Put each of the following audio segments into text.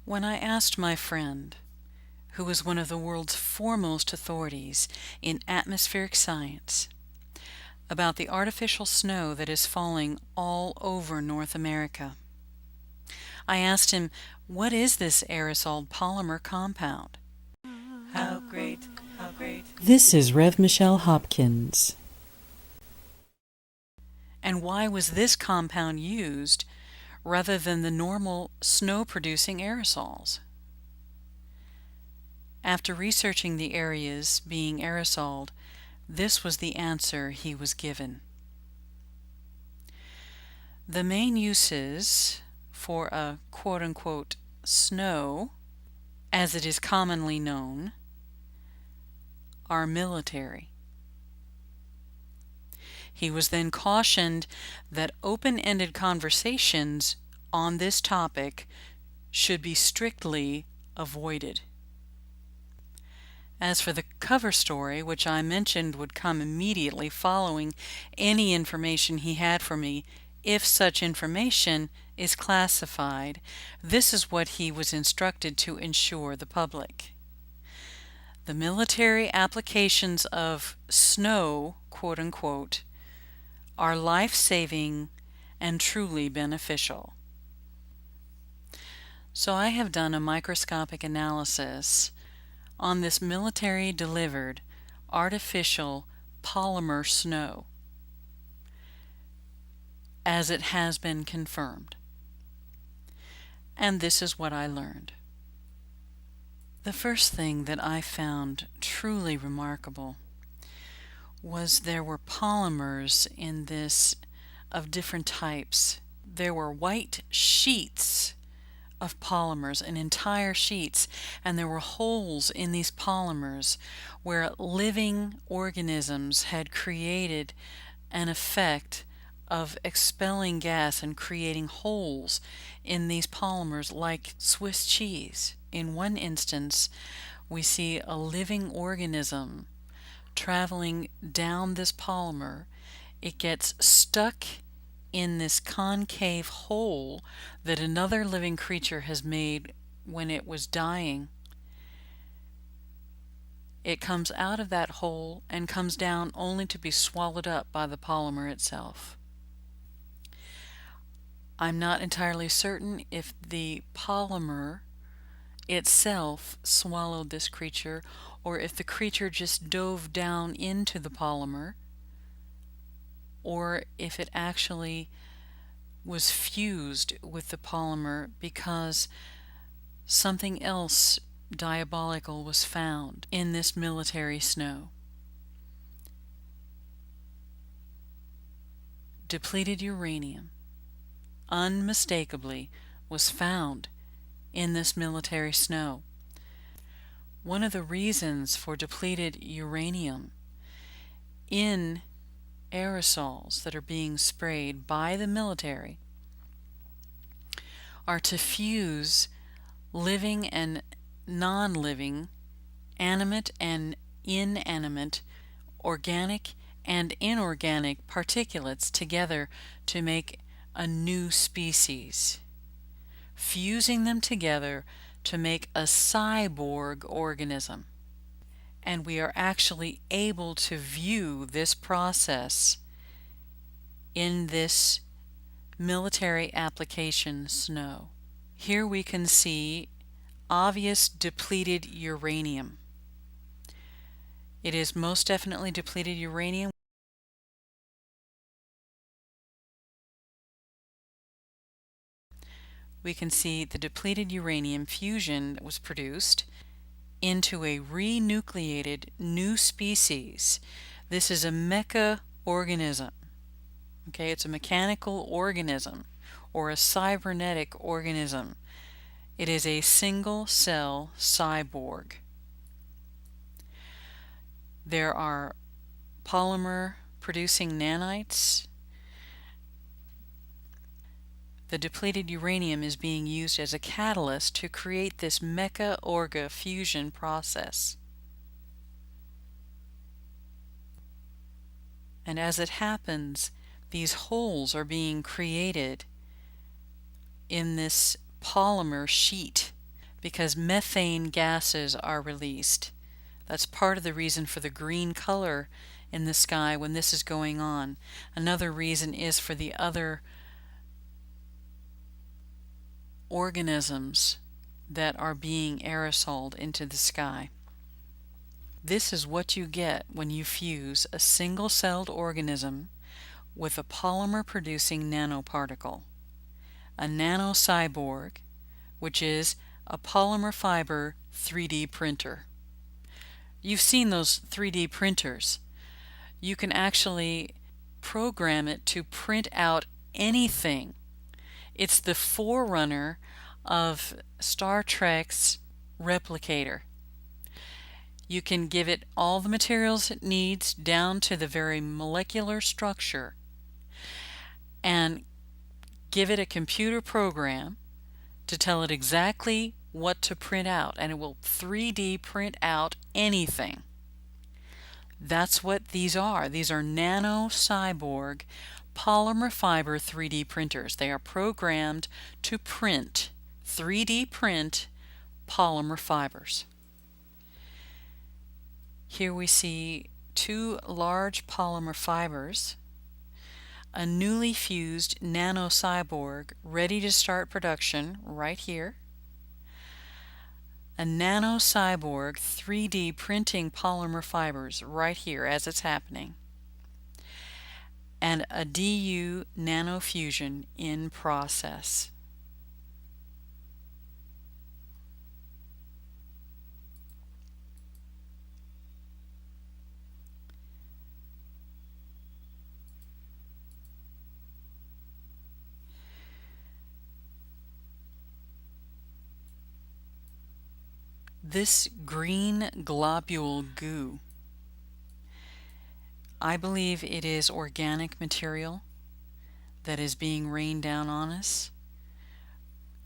When I asked my friend, who is one of the world's foremost authorities in atmospheric science, about the artificial snow that is falling all over North America, I asked him, what is this aerosol polymer compound? How great, how great. This is Rev. Michelle Hopkins. And why was this compound used rather than the normal snow-producing aerosols? After researching the areas being aerosoled, this was the answer he was given. The main uses for a quote-unquote snow, as it is commonly known, are military. He was then cautioned that open-ended conversations on this topic should be strictly avoided. As for the cover story, which I mentioned would come immediately following any information he had for me, if such information is classified, this is what he was instructed to ensure the public. The military applications of snow, quote-unquote, are life-saving and truly beneficial. So I have done a microscopic analysis on this military-delivered artificial polymer snow, as it has been confirmed. And this is what I learned. The first thing that I found truly remarkable was there were polymers in this of different types. There were white sheets of polymers, and entire sheets, and there were holes in these polymers where living organisms had created an effect of expelling gas and creating holes in these polymers like Swiss cheese. In one instance, we see a living organism traveling down this polymer. It gets stuck in this concave hole that another living creature has made when it was dying. It comes out of that hole and comes down only to be swallowed up by the polymer itself. I'm not entirely certain if the polymer itself swallowed this creature or if the creature just dove down into the polymer, or if it actually was fused with the polymer because something else diabolical was found in this military snow. Depleted uranium unmistakably was found in this military snow. One of the reasons for depleted uranium in aerosols that are being sprayed by the military are to fuse living and non-living, animate and inanimate, organic and inorganic particulates together to make a new species, fusing them together to make a cyborg organism. And we are actually able to view this process in this military application snow. Here we can see obvious depleted uranium. It is most definitely depleted uranium. We can see the depleted uranium fusion that was produced into a renucleated new species. This is a mecha organism. Okay, it's a mechanical organism or a cybernetic organism. It is a single cell cyborg. There are polymer producing nanites. The depleted uranium is being used as a catalyst to create this mecha-orga fusion process. And as it happens, these holes are being created in this polymer sheet because methane gases are released. That's part of the reason for the green color in the sky when this is going on. Another reason is for the other organisms that are being aerosoled into the sky. This is what you get when you fuse a single-celled organism with a polymer-producing nanoparticle, a nanocyborg, which is a polymer fiber 3D printer. You've seen those 3D printers. You can actually program it to print out anything. It's the forerunner of Star Trek's replicator. You can give it all the materials it needs down to the very molecular structure and give it a computer program to tell it exactly what to print out, and it will 3D print out anything. That's what these are. These are nanocyborg polymer fiber 3D printers. They are programmed to print, 3D print polymer fibers. Here we see two large polymer fibers, a newly fused nanocyborg ready to start production right here, a nanocyborg 3D printing polymer fibers right here as it's happening, and a DU nanofusion in process. This green globule goo, I believe it is organic material that is being rained down on us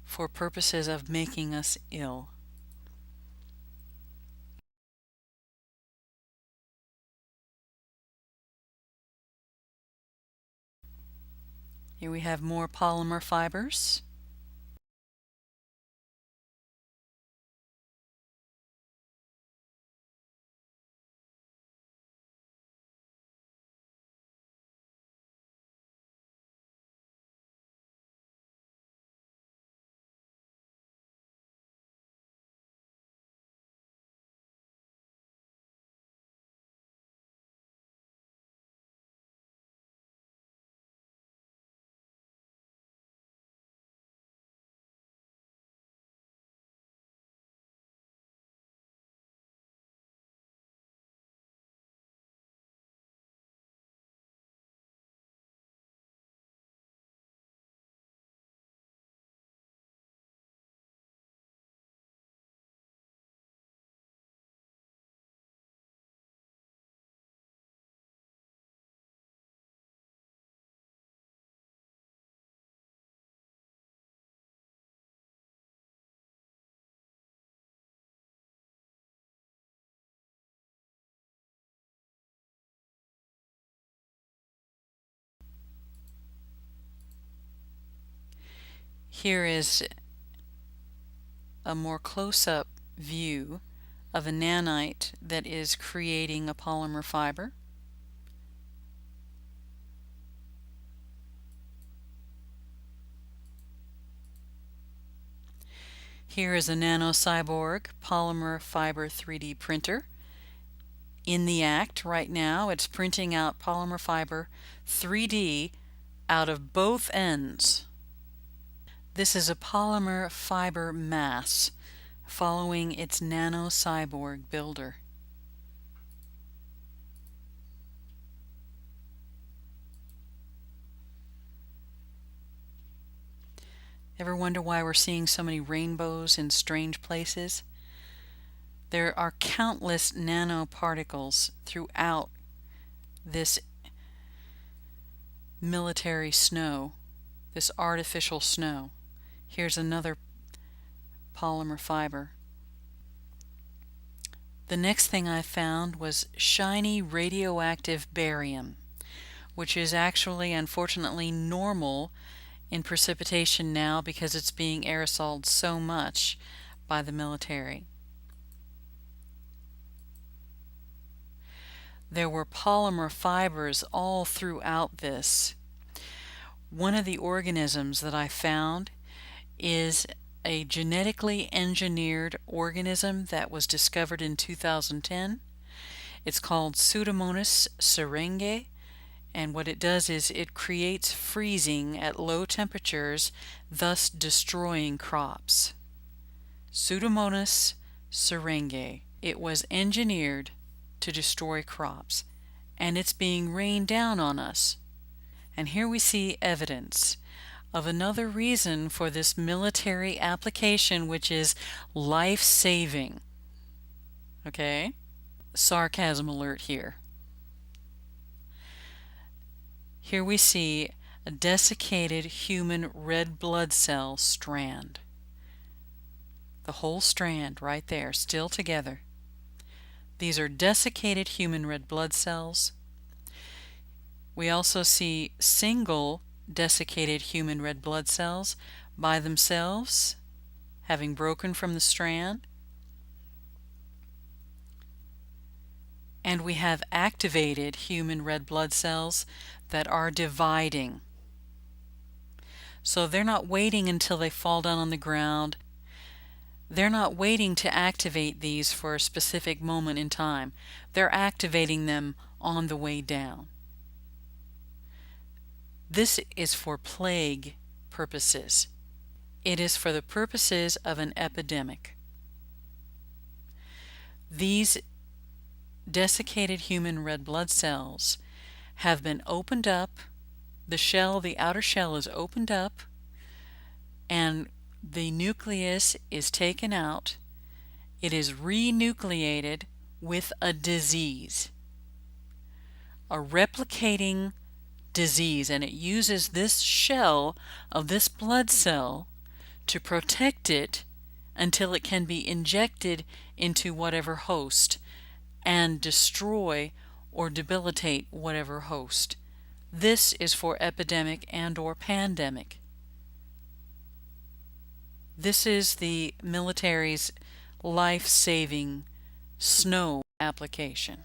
for purposes of making us ill. Here we have more polymer fibers. Here is a more close-up view of a nanite that is creating a polymer fiber. Here is a nanocyborg polymer fiber 3D printer. In the act right now, it's printing out polymer fiber 3D out of both ends. This is a polymer fiber mass following its nanocyborg builder. Ever wonder why we're seeing so many rainbows in strange places? There are countless nanoparticles throughout this military snow, this artificial snow. Here's another polymer fiber. The next thing I found was shiny radioactive barium, which is actually, unfortunately, normal in precipitation now because it's being aerosoled so much. by the military. There were polymer fibers all throughout this. One of the organisms that I found is a genetically engineered organism that was discovered in 2010. It's called Pseudomonas syringae, and what it does is it creates freezing at low temperatures, thus destroying crops. Pseudomonas syringae. It was engineered to destroy crops, and it's being rained down on us. And here we see evidence of another reason for this military application, which is life-saving. Okay? Sarcasm alert here. Here we see a desiccated human red blood cell strand. The whole strand right there, still together. These are desiccated human red blood cells. We also see single desiccated human red blood cells by themselves, having broken from the strand. And we have activated human red blood cells that are dividing. So they're not waiting until they fall down on the ground. They're not waiting to activate these for a specific moment in time. They're activating them on the way down. This is for plague purposes. It is for the purposes of an epidemic. These desiccated human red blood cells have been opened up. The shell, the outer shell is opened up, and the nucleus is taken out. It is renucleated with a disease, a replicating disease, and it uses this shell of this blood cell to protect it until it can be injected into whatever host and destroy or debilitate whatever host. This is for epidemic and or pandemic. This is the military's life-saving snow application.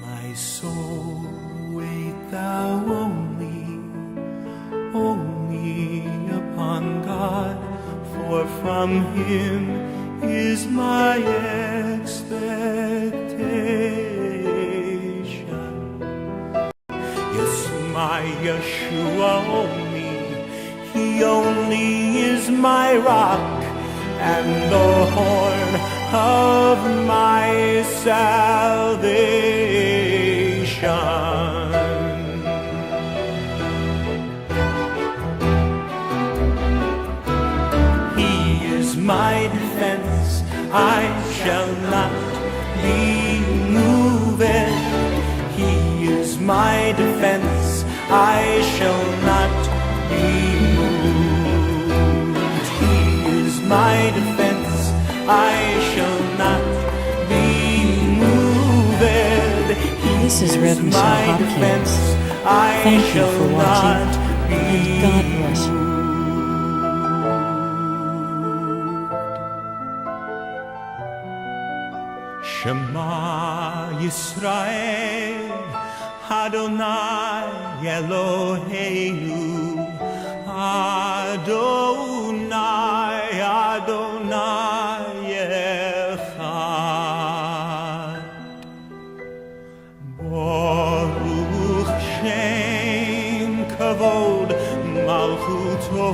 My soul, wait thou only upon God, for from Him is my expectation. Yes, my Yeshua He only is my rock and the horn of my salvation. He is my defense, I shall not be moved. He is my defense, I shall not be moved. He is my defense, I shall not be moved. This is Reverend Sir Hopkins. Thank you for watching, and God bless you. Shema Yisrael, Adonai Eloheinu, Adonai, Adonai Echad. Baruch Shem Kavod Malchuto.